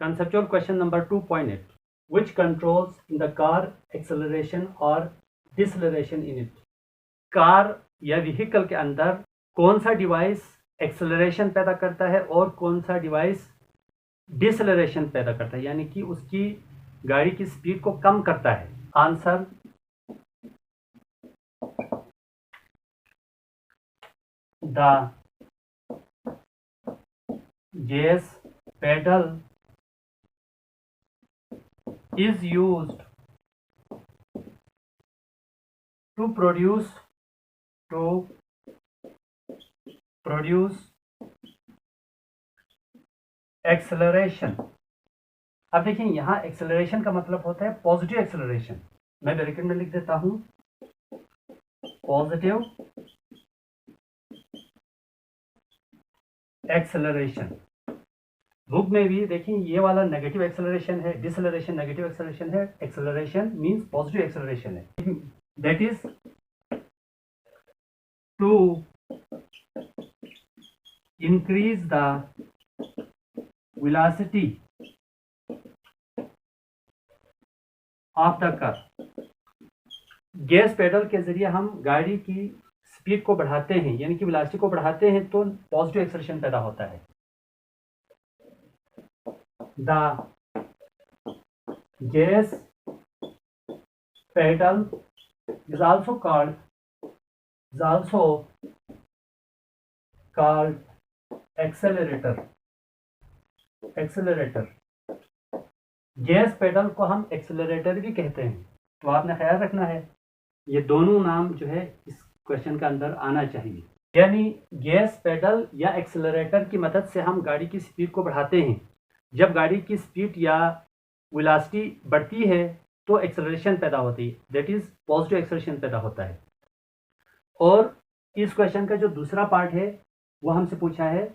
Conceptual question number 2.8. Which controls in the car acceleration or deceleration in it? Car या vehicle के अंदर कौन सा डिवाइस एक्सेलरेशन पैदा करता है और कौन सा डिवाइस डिसेलरेशन पैदा करता है, यानी कि उसकी गाड़ी की स्पीड को कम करता है? Answer the gas pedal is used to produce acceleration. अब देखिए यहाँ एक्सेलरेशन का मतलब होता है पॉजिटिव एक्सेलरेशन। मैं ब्रैकेट में लिख देता हूं पॉजिटिव एक्सेलरेशन। बुक में भी देखिए ये वाला नेगेटिव एक्सेलरेशन है, डिसेलरेशन नेगेटिव एक्सेलरेशन है, एक्सेलरेशन मींस पॉजिटिव एक्सेलरेशन है। That is to increase the velocity of the car. Gas pedal के जरिए हम गाड़ी की स्पीड को बढ़ाते हैं, यानी कि वेलोसिटी को बढ़ाते हैं, तो पॉजिटिव एक्सेलरेशन पैदा होता है। The gas pedal is also called accelerator। Gas pedal को हम एक्सेलरेटर भी कहते हैं, तो आपने ख्याल रखना है ये दोनों नाम जो है इस क्वेश्चन के अंदर आना चाहिए। यानी गैस पेडल या एक्सेलरेटर की मदद से हम गाड़ी की स्पीड को बढ़ाते हैं। जब गाड़ी की स्पीड या वेलोसिटी बढ़ती है तो एक्सेलरेशन पैदा होती है, दैट इज पॉजिटिव एक्सेलरेशन पैदा होता है। और इस क्वेश्चन का जो दूसरा पार्ट है वो हमसे पूछा है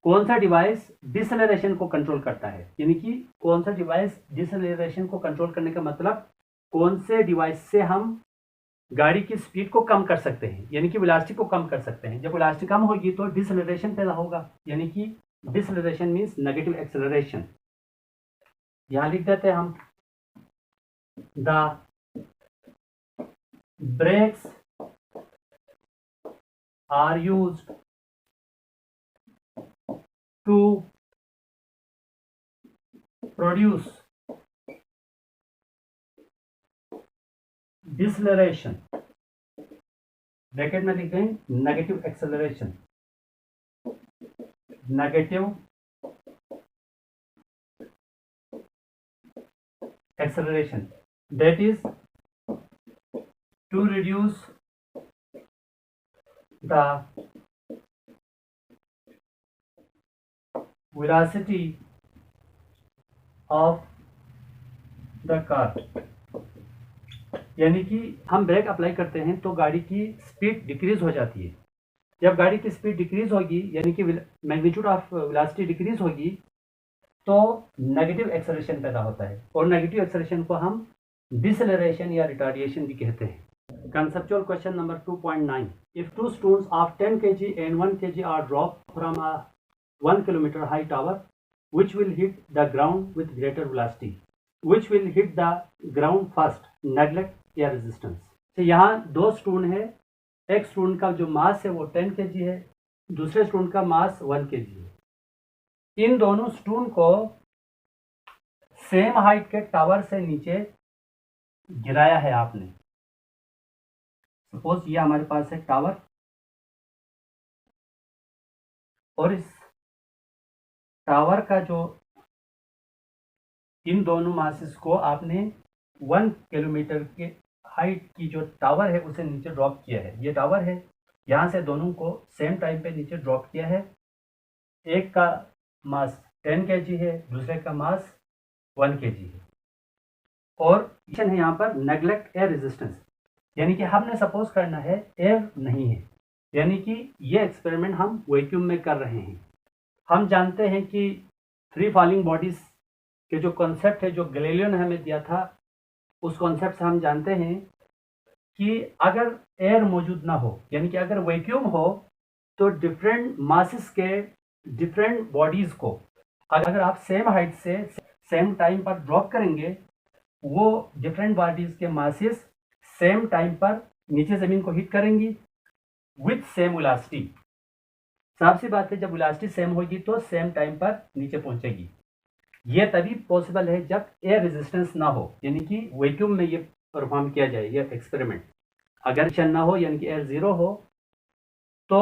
कौन सा डिवाइस डिसेलरेशन को कंट्रोल करता है, यानी कि कौन सा डिवाइस डिसेलरेशन को कंट्रोल करने का मतलब कौन से डिवाइस से हम गाड़ी की स्पीड को कम कर सकते हैं, यानी कि वेलोसिटी को कम कर सकते हैं। जब वेलोसिटी कम होगी तो डिसेलरेशन पैदा होगा, यानी कि डिसेलरेशन मीन्स नेगेटिव एक्सेलरेशन। यहां लिख देते हैं हम the brakes are used to produce deceleration. Bracket में लिख दें negative acceleration, negative acceleration, that is to reduce the velocity of the car। यानी कि हम ब्रेक अप्लाई करते हैं तो गाड़ी की स्पीड डिक्रीज हो जाती है। जब गाड़ी की स्पीड डिक्रीज होगी, यानी कि मैग्नीट्यूड ऑफ वेलोसिटी डिक्रीज होगी, तो नेगेटिव एक्सेलरेशन पैदा होता है, और नेगेटिव एक्सेलरेशन को हम डिसेलरेशन या रिटार्डिएशन भी कहते हैं। Conceptual question number 2.9। If two stones of 10 kg and 1 kg are drop from a 1 kilometer high tower, which will hit the ground with greater velocity, which will hit the ground first, neglect या resistance। तो यहाँ दो stone है, एक stone का जो मास है वो 10 kg है, दूसरे स्टोन का मास 1 kg है। इन दोनों स्टोन को सेम हाइट के टावर से नीचे गिराया है आपने। सपोज ये हमारे पास है टावर, और इस टावर का जो इन दोनों मासेस को आपने 1 किलोमीटर के हाइट की जो टावर है उसे नीचे ड्रॉप किया है। ये टावर है, यहाँ से दोनों को सेम टाइम पे नीचे ड्रॉप किया है। एक का मास 10 kg है, दूसरे का मास 1 kg है। और क्वेश्चन है यहाँ पर नेग्लेक्ट एयर रेजिस्टेंस, यानी कि हमने सपोज करना है एयर नहीं है, यानी कि ये एक्सपेरिमेंट हम वैक्यूम में कर रहे हैं। हम जानते हैं कि फ्री फॉलिंग बॉडीज के जो कॉन्सेप्ट है जो गैलीलियो ने हमें दिया था, उस कॉन्सेप्ट से हम जानते हैं कि अगर एयर मौजूद ना हो, यानी कि अगर वैक्यूम हो, तो डिफरेंट मासेस के डिफरेंट बॉडीज को अगर आप सेम हाइट से सेम टाइम पर ड्रॉप करेंगे, वो डिफरेंट बॉडीज के मासेस सेम टाइम पर नीचे जमीन को हिट करेंगी विथ सेम वेलोसिटी। साफ सी बात है, जब वेलोसिटी सेम होगी तो सेम टाइम पर नीचे पहुंचेगी। ये तभी पॉसिबल है जब एयर रेजिस्टेंस ना हो, यानी कि वैक्यूम में ये परफॉर्म किया जाए ये एक्सपेरिमेंट। अगर फ्रिक्शन ना हो यानी कि एयर जीरो हो तो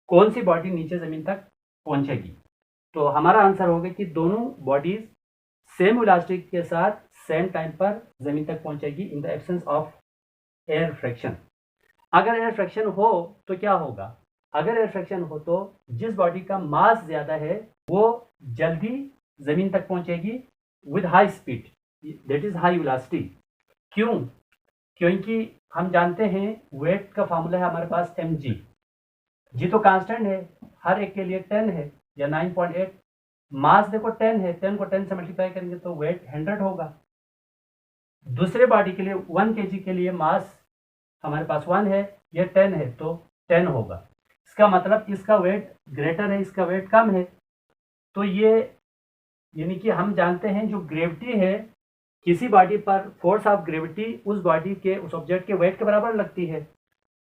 कौन सी बॉडी नीचे जमीन तक पहुंचेगी? तो हमारा आंसर होगा कि दोनों बॉडीज सेम वेलोसिटी के साथ सेम टाइम पर जमीन तक पहुंचेगी in the absence of air friction. अगर एयर फ्रिक्शन हो तो क्या होगा? अगर एयर फ्रिक्शन हो तो जिस बॉडी का मास ज्यादा है वो जल्दी जमीन तक पहुंचेगी with high speed, that is high velocity. क्यों? क्योंकि हम जानते हैं वेट का फॉर्मूला है हमारे पास mg। जी तो कांस्टेंट है, हर एक के लिए 10 है या 9.8। मास देखो 10 है, 10 को 10 से मल्टीप्लाई करेंगे तो वेट 100 होगा। दूसरे बॉडी के लिए 1 kg के लिए मास हमारे पास 1 है, ये 10 है तो 10 होगा। इसका मतलब इसका वेट ग्रेटर है, इसका वेट कम है। तो ये यानी कि हम जानते हैं जो ग्रेविटी है किसी बॉडी पर, फोर्स ऑफ ग्रेविटी उस बॉडी के उस ऑब्जेक्ट के वेट के बराबर लगती है।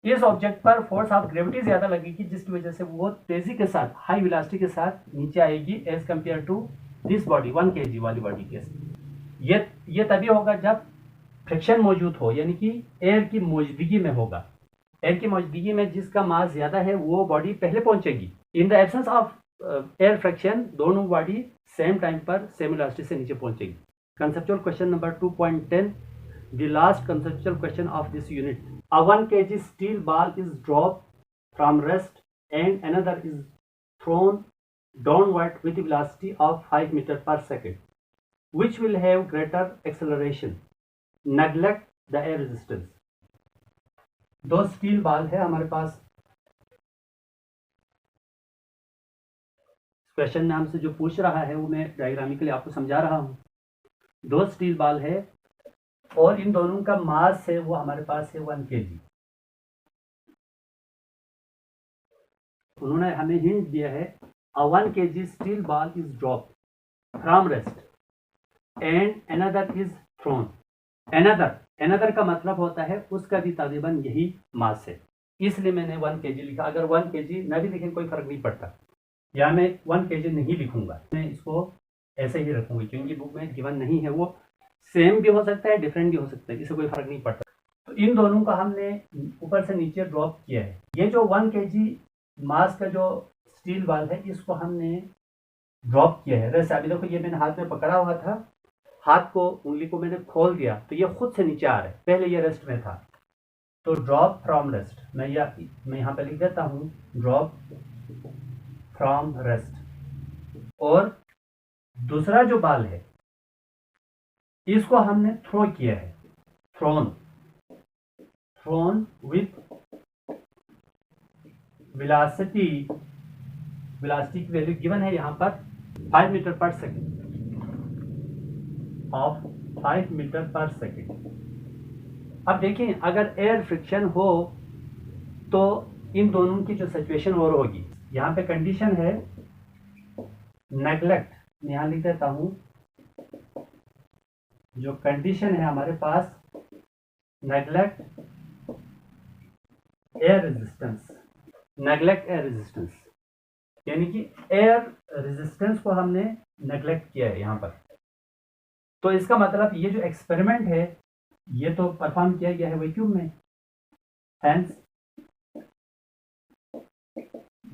इस ऑब्जेक्ट पर फोर्स ऑफ ग्रेविटी ज्यादा लगेगी जिसकी वजह से वो तेजी के साथ, हाई वेलोसिटी के साथ नीचे आएगी as compare to this body 1 kg वाली बॉडी के। ये तभी होगा जब फ्रिक्शन मौजूद हो, यानी कि एयर की मौजूदगी में होगा। एयर की मौजूदगी में जिसका मास ज्यादा है वो बॉडी पहले पहुंचेगी। In the absence of air friction दोनों बॉडी सेम टाइम पर सेम वेलोसिटी से नीचे पहुंचेगी। Conceptual question number 2.10, the last conceptual question of this unit. A 1 kg steel ball is dropped from rest and another is thrown downward with a velocity of 5 meters per second. Which will have greater acceleration? Neglect the air resistance. दो steel ball है हमारे पास। Question में हमसे जो पूछ रहा है वो मैं डायग्रामिकली आपको समझा रहा हूँ। दो स्टील बॉल है और इन दोनों का मास है वो हमारे पास है 1 kg। उन्होंने हमें हिंट दिया है, a 1 kg steel ball is drop from rest and another is throne. Another का मतलब होता है उसका भी तकरीबन यही मास है, इसलिए मैंने 1 kg लिखा। अगर 1 kg न भी लिखें कोई फर्क नहीं पड़ता, या मैं 1 kg नहीं लिखूंगा, मैं इसको ऐसे ही रखूंगी क्योंकि बुक में गिवन नहीं है। वो सेम भी हो सकता है, डिफरेंट भी हो सकता है, इससे कोई फर्क नहीं पड़ता। तो इन दोनों का हमने ऊपर से नीचे ड्रॉप किया है। ये जो 1 kg मास का जो स्टील बॉल है इसको हमने ड्रॉप किया है रेस्ट। अभी देखो ये मैंने हाथ में पकड़ा हुआ था, हाथ को, उंगली को मैंने खोल दिया तो ये खुद से नीचे आ रहा है, पहले ये रेस्ट में था। तो ड्रॉप फ्रॉम रेस्ट, मैं यहाँ पे लिख देता हूँ, ड्रॉप फ्रॉम रेस्ट। और दूसरा जो बॉल है इसको हमने थ्रो किया है, थ्रोन विथ वेलोसिटी की वैल्यू गिवन है यहाँ पर 5 मीटर पर सेकेंड, ऑफ 5 मीटर पर सेकेंड। अब देखें अगर एयर फ्रिक्शन हो तो इन दोनों की जो सिचुएशन और होगी। यहाँ पे कंडीशन है नेग्लेक्ट, यहाँ लिख देता हूँ, जो कंडीशन है हमारे पास neglect air resistance. Neglect air resistance यानी कि एयर रेजिस्टेंस को हमने नेग्लेक्ट किया है यहाँ पर। तो इसका मतलब ये जो एक्सपेरिमेंट है ये तो परफॉर्म किया गया है वैक्यूम में, hence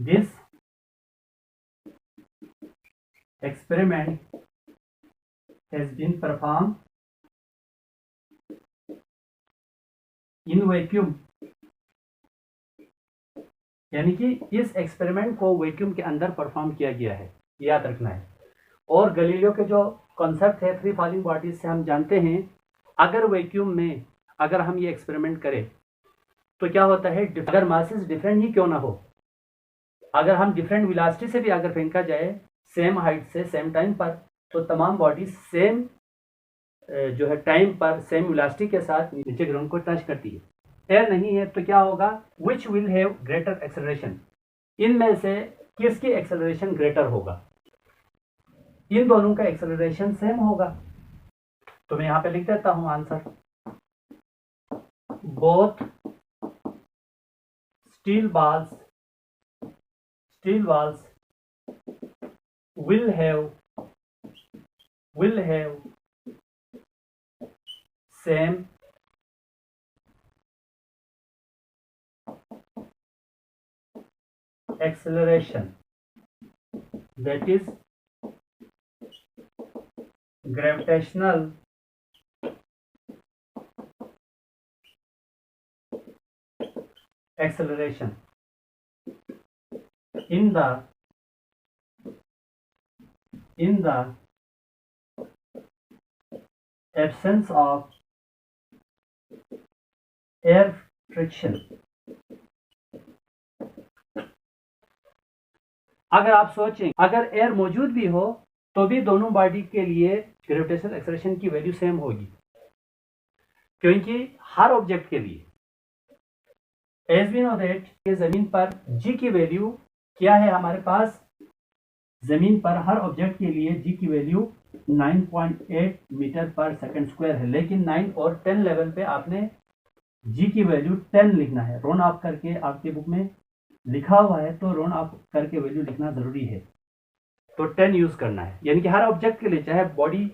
this experiment has been performed in vacuum, यानी कि इस एक्सपेरिमेंट को वैक्यूम के अंदर परफॉर्म किया गया है, याद रखना है। और गैलीलियो के जो कॉन्सेप्ट है फ्री फॉलिंग बॉडीज से हम जानते हैं अगर वैक्यूम में अगर हम ये एक्सपेरिमेंट करें तो क्या होता है, अगर मासेस डिफरेंट ही क्यों ना हो, अगर हम डिफरेंट वेलोसिटी से भी अगर फेंका जाए सेम हाइट से सेम टाइम पर, तो तमाम बॉडी सेम जो है टाइम पर सेम वेलोसिटी के साथ नीचे ग्राउंड को टच करती है। एयर नहीं है तो क्या होगा, which will have greater acceleration, इनमें से किसकी एक्सेलरेशन ग्रेटर होगा। इन दोनों का एक्सेलरेशन सेम होगा। तो मैं यहां पे लिख देता हूं answer, both steel balls will have same acceleration, that is gravitational acceleration in the absence of air friction। अगर आप सोचें, अगर एयर मौजूद भी हो तो भी दोनों बॉडी के लिए ग्रेविटेशनल एक्सेलरेशन की वैल्यू सेम होगी, क्योंकि हर ऑब्जेक्ट के लिए एज वी नो दैट कि जमीन पर जी की वैल्यू क्या है हमारे पास, जमीन पर हर ऑब्जेक्ट के लिए जी की वैल्यू 9.8 मीटर पर सेकंड स्क्वायर है, लेकिन 9 और 10 लेवल पे आपने जी की वैल्यू 10 लिखना है। रोन ऑफ करके आपके बुक में लिखा हुआ है, तो रोन ऑफ करके वैल्यू लिखना जरूरी है, तो 10 यूज करना है। यानी कि हर ऑब्जेक्ट के लिए, चाहे बॉडी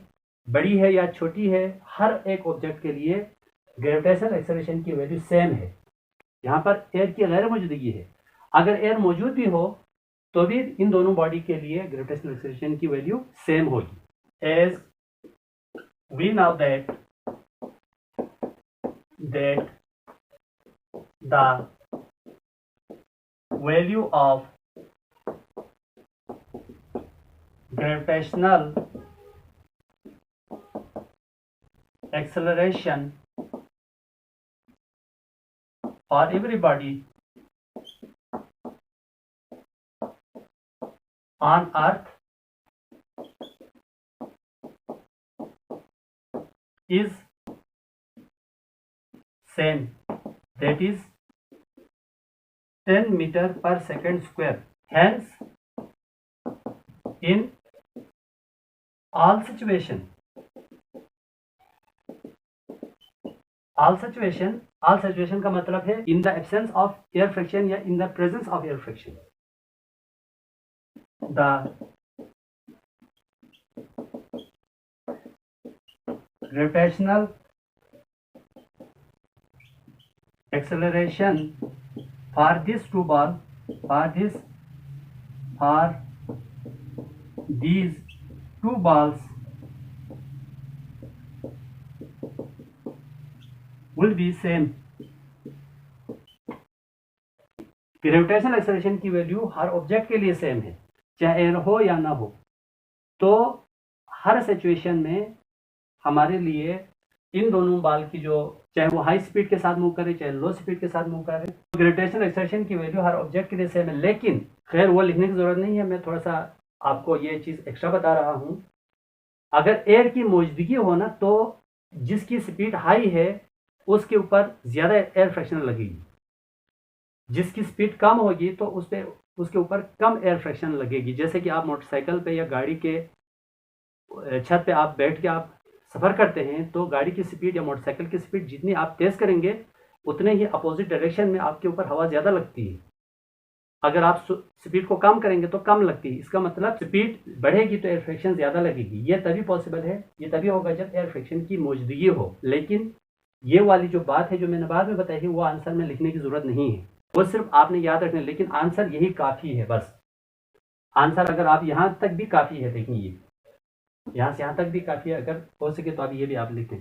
बड़ी है या छोटी है, हर एक ऑब्जेक्ट के लिए ग्रेविटेशनल एक्सेलरेशन की वैल्यू सेम है। यहाँ पर एयर की गैर मौजूदगी है, अगर एयर मौजूद भी हो तो भी इन दोनों बॉडी के लिए ग्रेविटेशनल एक्सेलरेशन की वैल्यू सेम होगी। As we now that the value of gravitational acceleration for everybody on earth is same, that is 10 meter per second square. Hence, in all situation का मतलब है in the absence of air friction या in the presence of air friction, the gravitational acceleration for these two balls, these two balls will be same। Gravitational acceleration की value हर object के लिए same है, चाहे air हो या ना हो। तो हर सिचुएशन में हमारे लिए इन दोनों बाल की जो, चाहे वो हाई स्पीड के साथ मूव करे चाहे लो स्पीड के साथ मूव करे, तो ग्रेविटेशनल एक्सेलरेशन की वैल्यू हर ऑब्जेक्ट के लिए सेम है। लेकिन खैर वो लिखने की जरूरत नहीं है, मैं थोड़ा सा आपको ये चीज एक्स्ट्रा बता रहा हूं। अगर एयर की मौजूदगी हो ना, तो जिसकी स्पीड हाई है उसके ऊपर ज्यादा एयर फ्रैक्शन लगेगी, जिसकी स्पीड कम होगी तो उसके ऊपर कम एयर फ्रैक्शन लगेगी। जैसे कि आप मोटरसाइकिल पे या गाड़ी के छत पे आप बैठ के आप सफर करते हैं, तो गाड़ी की स्पीड या मोटरसाइकिल की स्पीड जितनी आप तेज करेंगे उतने ही अपोजिट डायरेक्शन में आपके ऊपर हवा ज्यादा लगती है। अगर आप स्पीड को कम करेंगे तो कम लगती है। इसका मतलब स्पीड बढ़ेगी तो एयर फ्रैक्शन ज्यादा लगेगी। ये तभी पॉसिबल है, ये तभी होगा जब एयर फ्रैक्शन की मौजूदगी हो। लेकिन ये वाली जो बात है जो मैंने बाद में बताई है, वो आंसर में लिखने की जरूरत नहीं है, वो सिर्फ आपने याद रखना है। लेकिन आंसर यही काफी है, बस आंसर अगर आप यहाँ तक भी काफी है, देखिए यहाँ से यहाँ तक भी काफी है। अगर हो सके तो आप ये भी आप लिखें।